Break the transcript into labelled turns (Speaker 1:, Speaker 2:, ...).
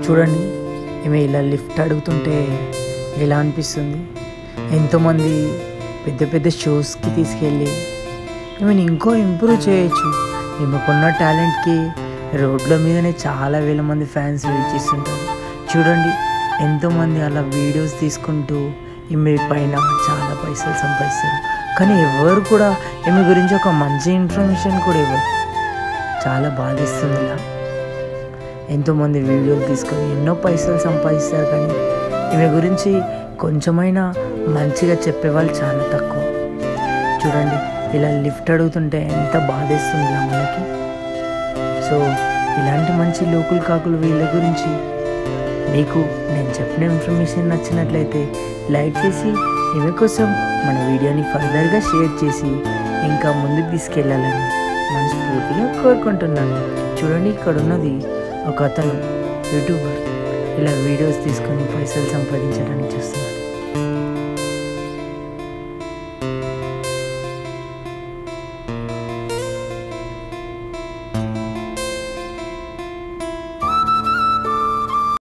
Speaker 1: చూడండి, ఈమె ఇలా లిఫ్ట్ అడుగుతుంటే ఎలా అనిపిస్తుంది. ఎంతోమంది పెద్ద పెద్ద షోస్కి తీసుకెళ్ళి ఈమెను ఇంకో ఇంప్రూవ్ చేయొచ్చు. ఈమెకున్న టాలెంట్కి రోడ్ల మీదనే చాలా వేల మంది ఫ్యాన్స్ వెయిట్ చేస్తుంటారు. చూడండి, ఎంతోమంది అలా వీడియోస్ తీసుకుంటూ ఈమె పైన చాలా పైసలు సంపాదిస్తారు. కానీ ఎవరు కూడా ఈమె గురించి ఒక మంచి ఇన్ఫర్మేషన్ కూడా ఇవ్వరు. చాలా బాధిస్తుంది. ఇలా ఎంతోమంది వీడియోలు తీసుకొని ఎన్నో పైసలు సంపాదిస్తారు, కానీ ఈమె గురించి కొంచెమైనా మంచిగా చెప్పేవాళ్ళు చాలా తక్కువ. చూడండి, ఇలా లిఫ్ట్ అడుగుతుంటే ఎంత బాధేస్తుంది ఇలా మనకి. సో ఇలాంటి మంచి లోకులు కాకులు వీళ్ళ గురించి మీకు నేను చెప్పిన ఇన్ఫర్మేషన్ నచ్చినట్లయితే లైక్ చేసి ఈమె కోసం మన వీడియోని ఫర్దర్గా షేర్ చేసి ఇంకా ముందుకు తీసుకెళ్ళాలని మనస్ఫూర్తిగా కోరుకుంటున్నాను. చూడండి, ఇక్కడ ఉన్నది ఒక అతను యూట్యూబర్. ఇలా వీడియోస్ తీసుకొని పైసలు సంపాదించడానికి చూస్తున్నాడు.